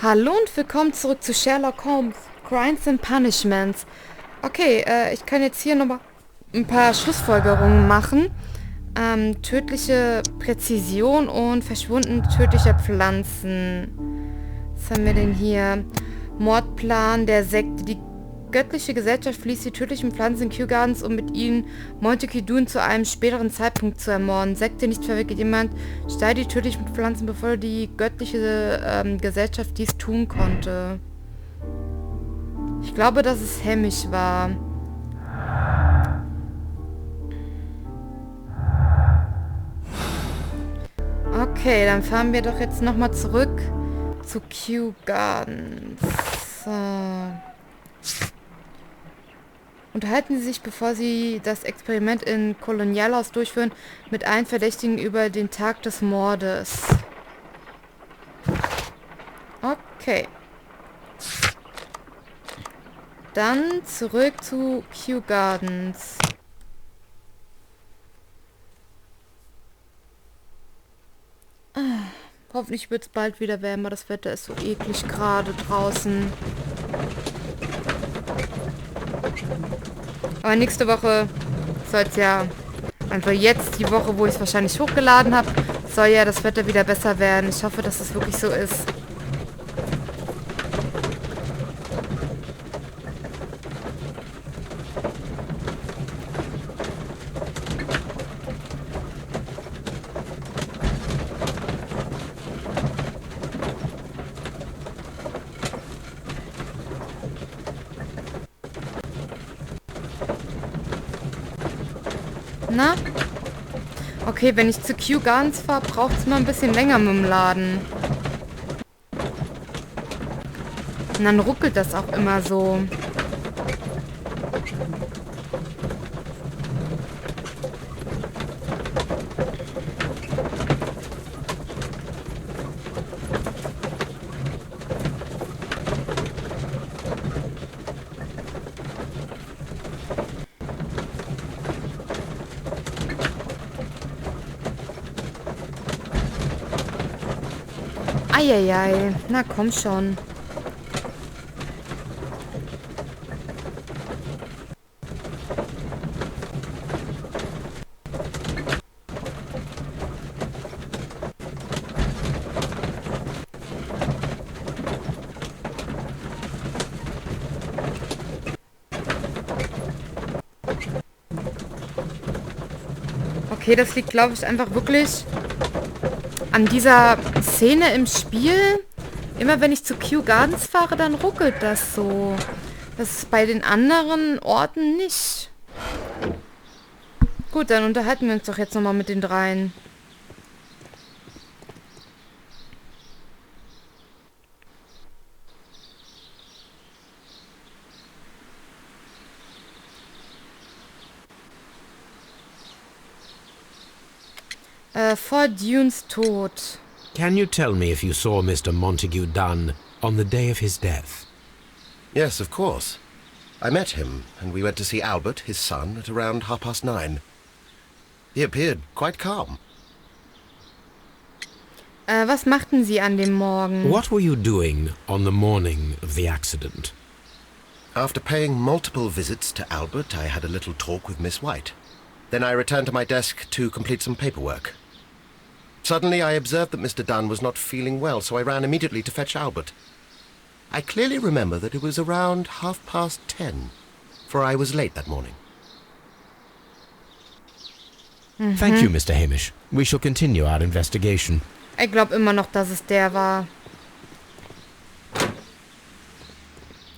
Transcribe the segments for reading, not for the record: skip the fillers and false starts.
Hallo und willkommen zurück zu Sherlock Holmes, Crimes and Punishments. Okay, ich kann jetzt hier nochmal ein paar Schlussfolgerungen machen. Tödliche Präzision und Verschwunden tödlicher Pflanzen. Was haben wir denn hier? Mordplan der Sekte. Die göttliche Gesellschaft fließt die tödlichen Pflanzen in Kew Gardens, um mit ihnen Montague zu einem späteren Zeitpunkt zu ermorden. Sekte nicht verwickelt. Jemand steilt die tödlichen Pflanzen, bevor die göttliche Gesellschaft dies tun konnte. Ich glaube, dass es Hamish war. Okay, dann fahren wir doch jetzt nochmal zurück zu Kew Gardens. So. Unterhalten Sie sich, bevor Sie das Experiment in Kolonialhaus durchführen, mit allen Verdächtigen über den Tag des Mordes. Okay. Dann zurück zu Kew Gardens. Hoffentlich wird es bald wieder wärmer. Das Wetter ist so eklig gerade draußen. Aber nächste Woche soll es ja, einfach jetzt die Woche, wo ich es wahrscheinlich hochgeladen habe, soll ja das Wetter wieder besser werden. Ich hoffe, dass es wirklich so ist. Na? Okay, wenn ich zu Kew Gardens fahre, braucht es mal ein bisschen länger mit dem Laden. Und dann ruckelt das auch immer so. Eieiei, na komm schon. Okay, das liegt, glaube ich, einfach wirklich an dieser Szene im Spiel. Immer wenn ich zu Kew Gardens fahre, dann ruckelt das so. Das ist bei den anderen Orten nicht. Gut, dann unterhalten wir uns doch jetzt nochmal mit den dreien. Vor Dunes Tod. Can you tell me if you saw Mr. Montague Dunn on the day of his death? Yes, of course. I met him, and we went to see Albert, his son, at around 9:30. He appeared quite calm. Was machten Sie an dem Morgen? What were you doing on the morning of the accident? After paying multiple visits to Albert, I had a little talk with Miss White. Then I returned to my desk to complete some paperwork. Suddenly I observed that Mr. Dunn was not feeling well, so I ran immediately to fetch Albert. I clearly remember that it was around 10:30, for I was late that morning. Thank you, Mr. Hamish. We shall continue our investigation. Ich glaube immer noch, dass es der war.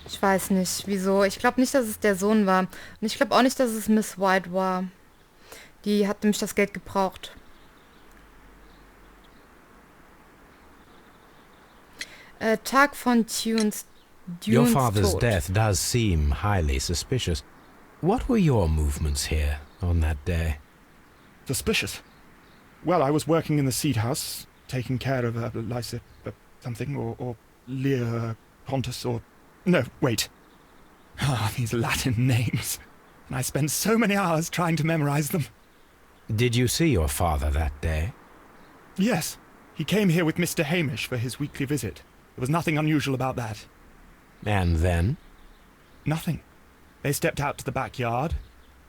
Ich weiß nicht, wieso. Ich glaube nicht, dass es der Sohn war. Und ich glaube auch nicht, dass es Miss White war. Die hat nämlich das Geld gebraucht. Tag von Dunes Your father's Tod. death does seem highly suspicious. What were your movements here on that day? Suspicious. Well, I was working in the seed house, taking care of Lysa something, or Lear Pontus, or... No, wait. Ah, these Latin names. And I spent so many hours trying to memorize them. Did you see your father that day? Yes. He came here with Mr. Hamish for his weekly visit. There was nothing unusual about that. And then? Nothing. They stepped out to the backyard.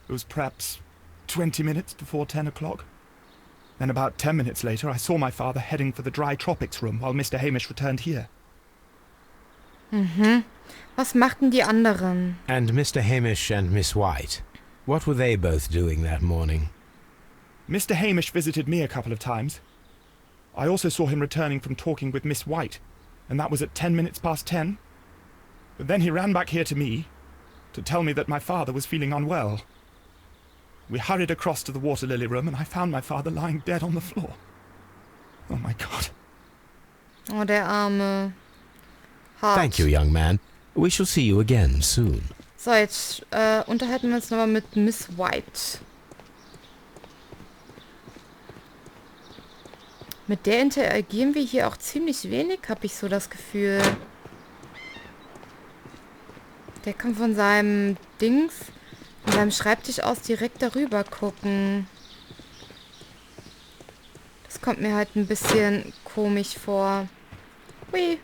It was perhaps 20 minutes before 10 o'clock. Then about 10 minutes later, I saw my father heading for the dry tropics room while Mr. Hamish returned here. Was machten die anderen? And Mr. Hamish and Miss White, what were they both doing that morning? Mr. Hamish visited me a couple of times. I also saw him returning from talking with Miss White, and that was at 10 minutes past 10. But then he ran back here to me to tell me that my father was feeling unwell. We hurried across to the water lily room, and I found my father lying dead on the floor. Oh my God. Oh, der Arme. Hart. Thank you, young man. We shall see you again soon. So, jetzt unterhalten wir uns nochmal mit Miss White. Mit der interagieren wir hier auch ziemlich wenig, habe ich so das Gefühl. Der kann von seinem Dings, von seinem Schreibtisch aus direkt darüber gucken. Das kommt mir halt ein bisschen komisch vor. Hui.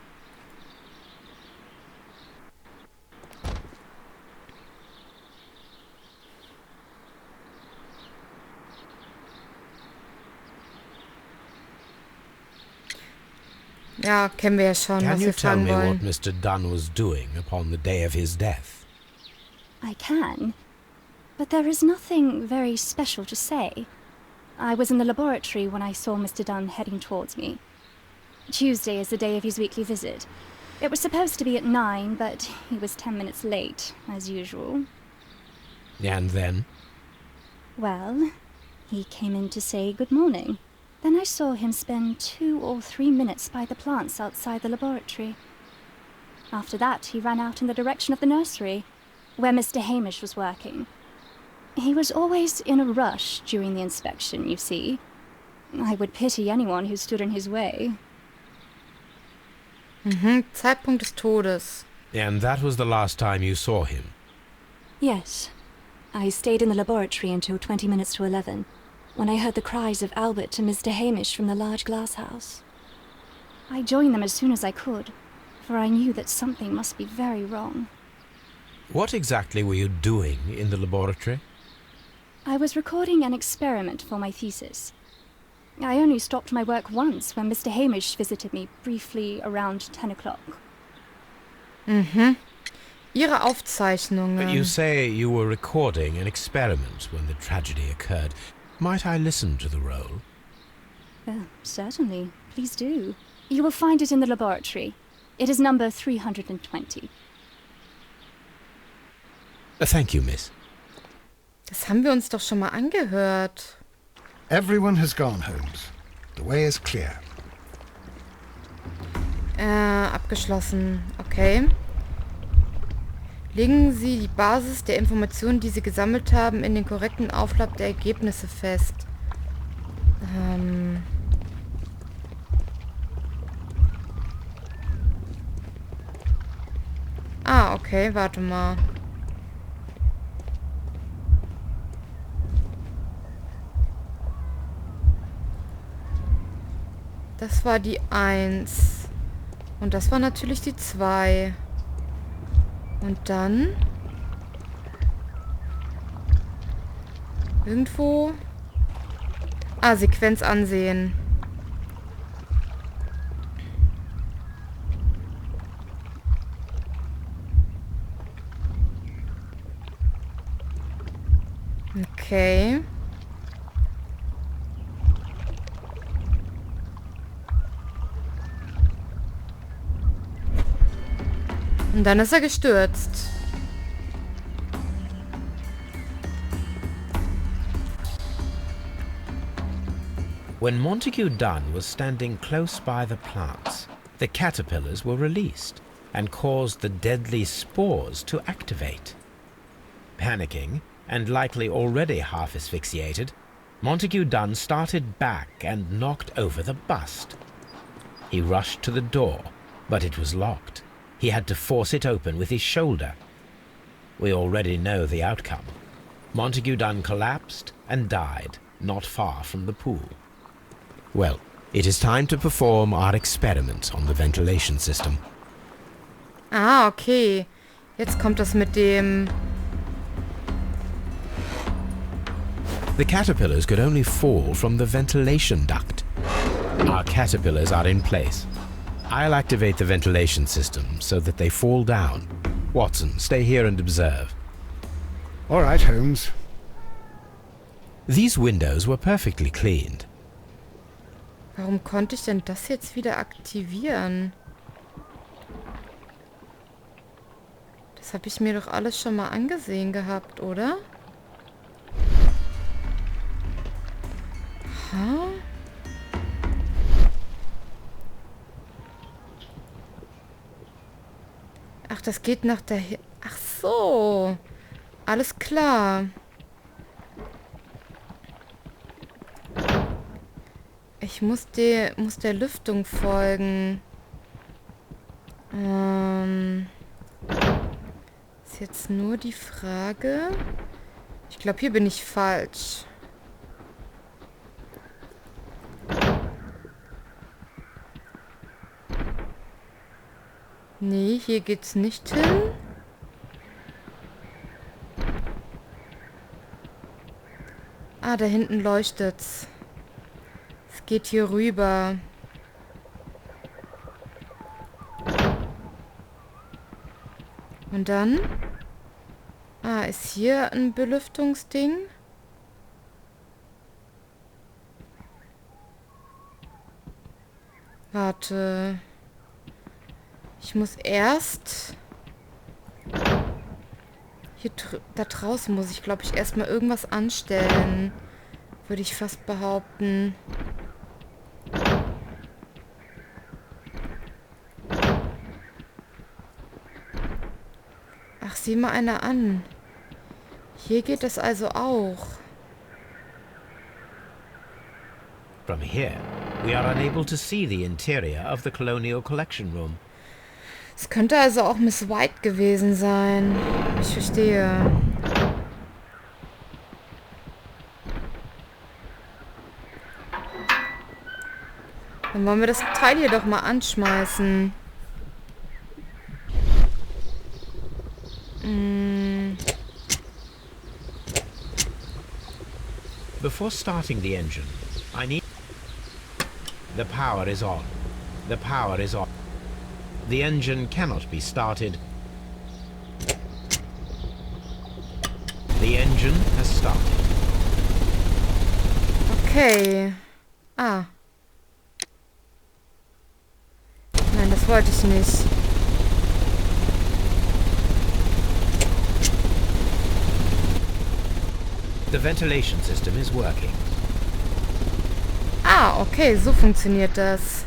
Ja, kennen wir ja schon, Can was you wir tell fragen me wollen. what Mr. Dunn was doing upon the day of his death? I can, but there is nothing very special to say. I was in the laboratory when I saw Mr. Dunn heading towards me. Tuesday is the day of his weekly visit. It was supposed to be at 9, but he was 10 minutes late, as usual. And then? Well, he came in to say good morning. Then I saw him spend 2 or 3 minutes by the plants outside the laboratory. After that, he ran out in the direction of the nursery, where Mr. Hamish was working. He was always in a rush during the inspection, you see. I would pity anyone who stood in his way. Zeitpunkt des Todes. And that was the last time you saw him? Yes. I stayed in the laboratory until 20 minutes to 11, when I heard the cries of Albert and Mr. Hamish from the large glass house. I joined them as soon as I could, for I knew that something must be very wrong. What exactly were you doing in the laboratory? I was recording an experiment for my thesis. I only stopped my work once when Mr. Hamish visited me briefly around 10 o'clock. Ihre Aufzeichnungen. But you say you were recording an experiment when the tragedy occurred. Might I listen to the roll? Certainly. Please do. You will find it in the laboratory. It is number 320. Thank you, miss. Das haben wir uns doch schon mal angehört. Everyone has gone, Holmes. The way is clear. Abgeschlossen. Okay. Legen Sie die Basis der Informationen, die Sie gesammelt haben, in den korrekten Auflauf der Ergebnisse fest. Okay, warte mal. Das war die 1. Und das war natürlich die 2. Und dann... Irgendwo... Sequenz ansehen. Okay. Und dann ist er gestürzt. When Montague Dunn was standing close by the plants, the caterpillars were released and caused the deadly spores to activate. Panicking, and likely already half asphyxiated, Montague Dunn started back and knocked over the bust. He rushed to the door, but it was locked. He had to force it open with his shoulder. We already know the outcome. Montague Dunn collapsed and died not far from the pool. Well, It is time to perform our experiment on the ventilation system. Ah, okay. Jetzt kommt das mit dem... The caterpillars could only fall from the ventilation duct. Our caterpillars are in place. I'll activate the ventilation system so that they fall down. Watson, stay here and observe. All right, Holmes. These windows were perfectly cleaned. Warum konnte ich denn das jetzt wieder aktivieren? Das habe ich mir doch alles schon mal angesehen gehabt, oder? Aha. Ach, das geht nach der... Ach so. Alles klar. Ich muss der Lüftung folgen. Ist jetzt nur die Frage... Ich glaube, hier bin ich falsch. Nee, hier geht's nicht hin. Ah, da hinten leuchtet's. Es geht hier rüber. Und dann? Ah, ist hier ein Belüftungsding? Warte. Ich muss erst... Hier da draußen muss ich, glaube ich, erstmal irgendwas anstellen. Würde ich fast behaupten. Ach, sieh mal einer an. Hier geht es also auch. From here, we are unable to see the interior of the Colonial Collection Room. Es könnte also auch Miss White gewesen sein. Ich verstehe. Dann wollen wir das Teil hier doch mal anschmeißen. Before starting the engine, I need... The power is on. The power is on. The engine cannot be started. The engine has started. Okay. Ah. Nein, das wollte ich nicht. The ventilation system is working. Ah, okay, so funktioniert das.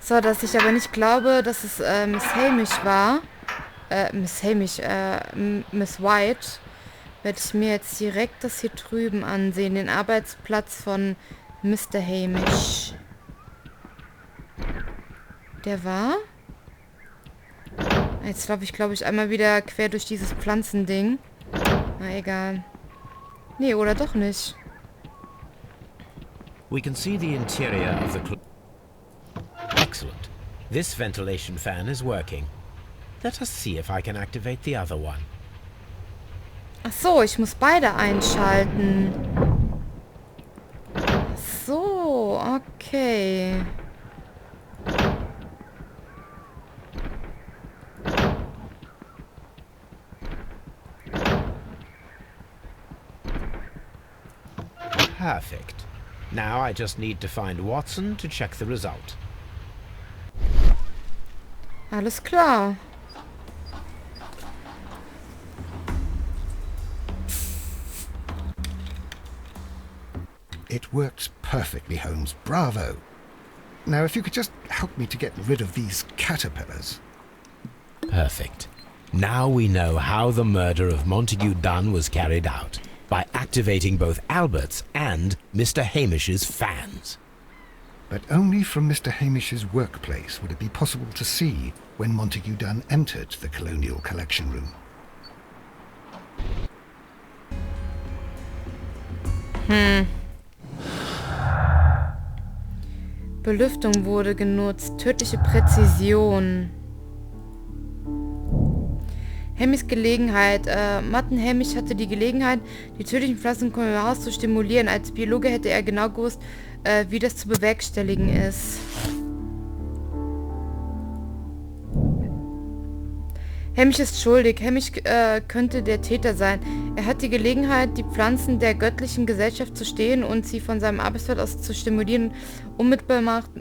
So, dass ich aber nicht glaube, dass es Miss Hamish war. Miss White. Werde ich mir jetzt direkt das hier drüben ansehen. Den Arbeitsplatz von Mr. Hamish. Der war? Jetzt glaube ich, einmal wieder quer durch dieses Pflanzending. Na, egal. Nee, oder doch nicht. We can see the interior of the... Excellent. This ventilation fan is working. Let us see if I can activate the other one. Ach so, ich muss beide einschalten. So, okay. Perfect. Now I just need to find Watson to check the result. Alles klar. It works perfectly, Holmes. Bravo. Now, if you could just help me to get rid of these caterpillars. Perfect. Now we know how the murder of Montague Dunn was carried out, by activating both Albert's and Mr. Hamish's fans. But only from Mr. Hamish's workplace would it be possible to see when Montague Dunn entered the Colonial Collection Room. Belüftung wurde genutzt. Tödliche Präzision. Hamish Gelegenheit. Martin Hamish hatte die Gelegenheit, die tödlichen Pflanzen Kolorados zu stimulieren. Als Biologe hätte er genau gewusst, wie das zu bewerkstelligen ist. Hamish ist schuldig. Hamish könnte der Täter sein. Er hat die Gelegenheit, die Pflanzen der göttlichen Gesellschaft zu stehlen und sie von seinem Arbeitsfeld aus zu stimulieren. Unmittelbar macht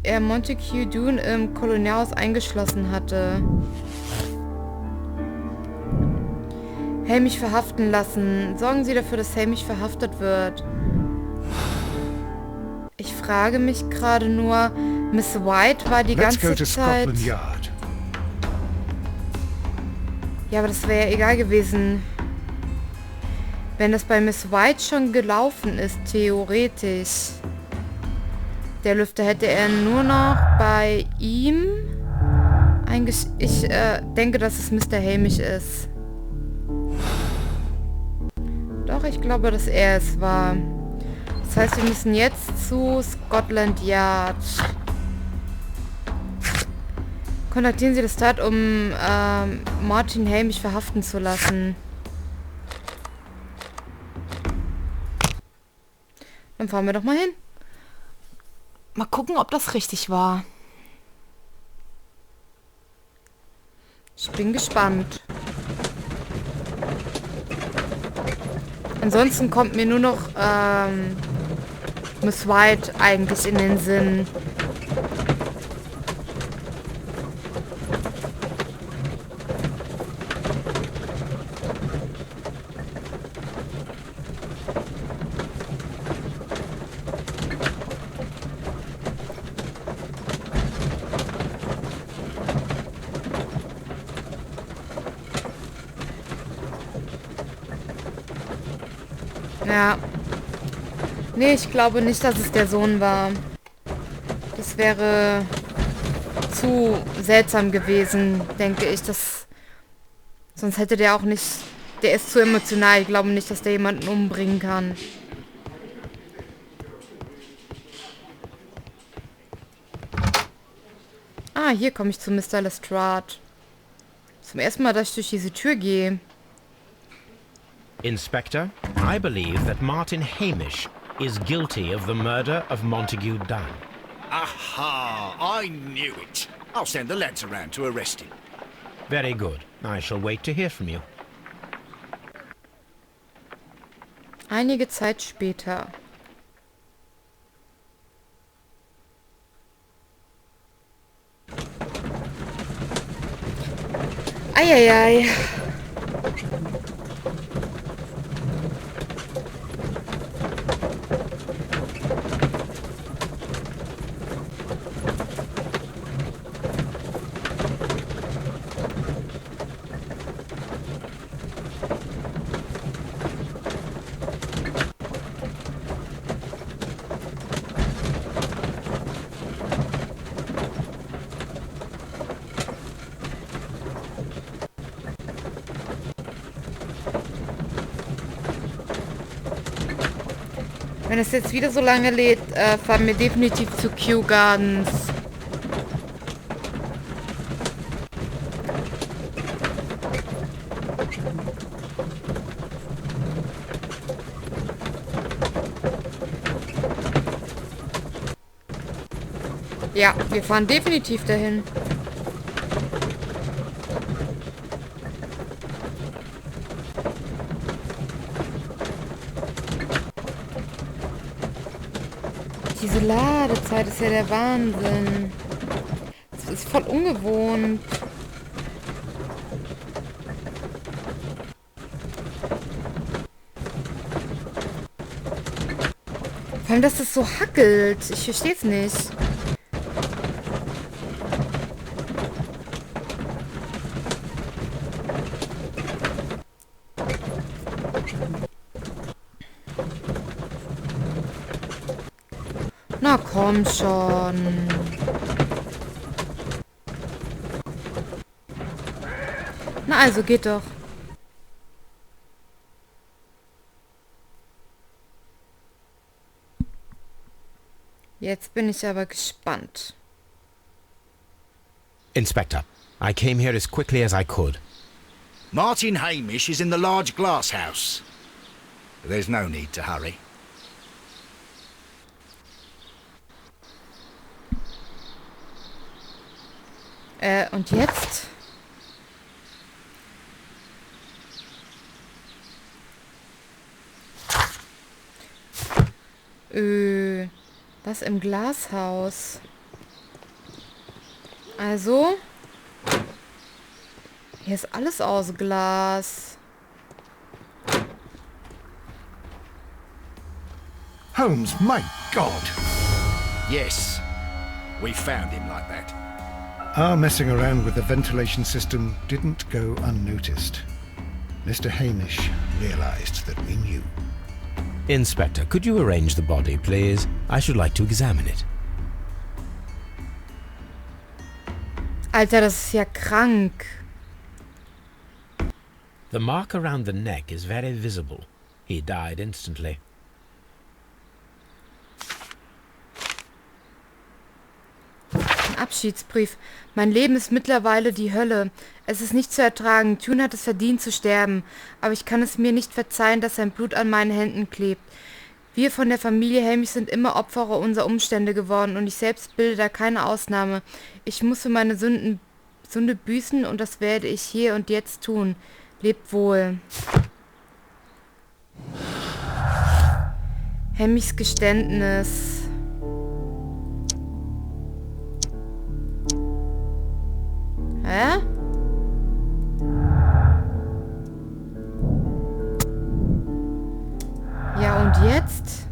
er Montague Dune im Kolonialhaus eingeschlossen hatte. Hamish verhaften lassen. Sorgen Sie dafür, dass Hamish verhaftet wird. Ich frage mich gerade nur, Miss White war die ganze Zeit... Ja, aber das wäre ja egal gewesen. Wenn das bei Miss White schon gelaufen ist, theoretisch. Der Lüfter hätte er nur noch bei ihm... Ich denke, dass es Mr. Hamish ist. Doch, ich glaube, dass er es war. Das heißt, wir müssen jetzt zu Scotland Yard. Kontaktieren Sie das Staat, um Martin Hamish verhaften zu lassen. Dann fahren wir doch mal hin. Mal gucken, ob das richtig war. Ich bin gespannt. Ansonsten kommt mir nur noch Miss White eigentlich in den Sinn. Ja. Nee, ich glaube nicht, dass es der Sohn war. Das wäre zu seltsam gewesen, denke ich. Sonst hätte der auch nicht... Der ist zu emotional. Ich glaube nicht, dass der jemanden umbringen kann. Ah, hier komme ich zu Mr. Lestrade. Zum ersten Mal, dass ich durch diese Tür gehe. Inspector, I believe that Martin Hamish is guilty of the murder of Montague Dunn. Aha! I knew it. I'll send the lads around to arrest him. Very good. I shall wait to hear from you. Einige Zeit später. Eieiei. Wenn es jetzt wieder so lange lädt, fahren wir definitiv zu Kew Gardens. Ja, wir fahren definitiv dahin. Diese Ladezeit ist ja der Wahnsinn. Das ist voll ungewohnt. Vor allem, dass das so hackelt. Ich verstehe es nicht. Na komm schon. Na also, geht doch. Jetzt bin ich aber gespannt. Inspector, I came here as quickly as I could. Martin Hamish is in the large glass house. There's no need to hurry. Und jetzt? Das im Glashaus. Also, hier ist alles aus Glas. Holmes, my God! Yes, we found him like that. Our messing around with the ventilation system didn't go unnoticed. Mr. Hamish realized that we knew. Inspector, could you arrange the body, please? I should like to examine it. Alter, das ist ja krank. The mark around the neck is very visible. He died instantly. Ein Abschiedsbrief. Mein Leben ist mittlerweile die Hölle. Es ist nicht zu ertragen. Tune hat es verdient zu sterben. Aber ich kann es mir nicht verzeihen, dass sein Blut an meinen Händen klebt. Wir von der Familie Hamish sind immer Opfer unserer Umstände geworden und ich selbst bilde da keine Ausnahme. Ich muss für meine Sünde büßen und das werde ich hier und jetzt tun. Lebt wohl. Hamishs Geständnis. Hä? Ja, und jetzt?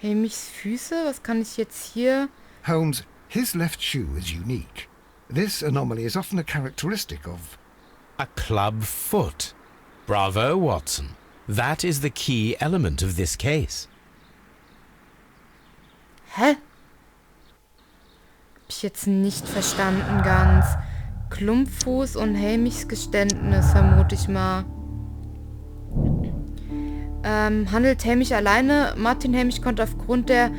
Hamishs Füße? Was kann ich jetzt hier? Holmes, his left shoe is unique. This anomaly is often a characteristic of... A club foot. Bravo, Watson. That is the key element of this case. Hä? Hab ich jetzt nicht verstanden ganz. Klumpfuß und Hamishs Geständnis, vermute ich mal. Handelt Hamish alleine? Martin Hamish konnte aufgrund der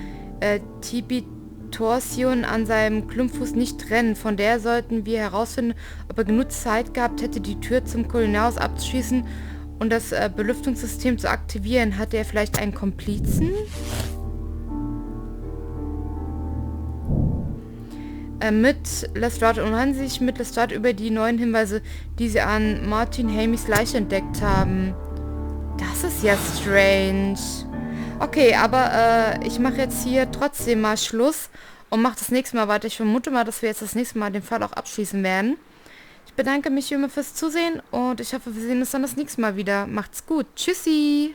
Tibitorsion an seinem Klumpfuß nicht rennen. Von der sollten wir herausfinden, ob er genug Zeit gehabt hätte, die Tür zum Kolonialhaus abzuschließen und das Belüftungssystem zu aktivieren. Hatte er vielleicht einen Komplizen? Mit Lestrade unterhalten sich mit Lestrade über die neuen Hinweise, die sie an Martin Hamishs Leiche entdeckt haben. Das ist ja strange. Okay, aber ich mache jetzt hier trotzdem mal Schluss und mache das nächste Mal weiter. Ich vermute mal, dass wir jetzt das nächste Mal den Fall auch abschließen werden. Ich bedanke mich wie immer fürs Zusehen und ich hoffe, wir sehen uns dann das nächste Mal wieder. Macht's gut. Tschüssi!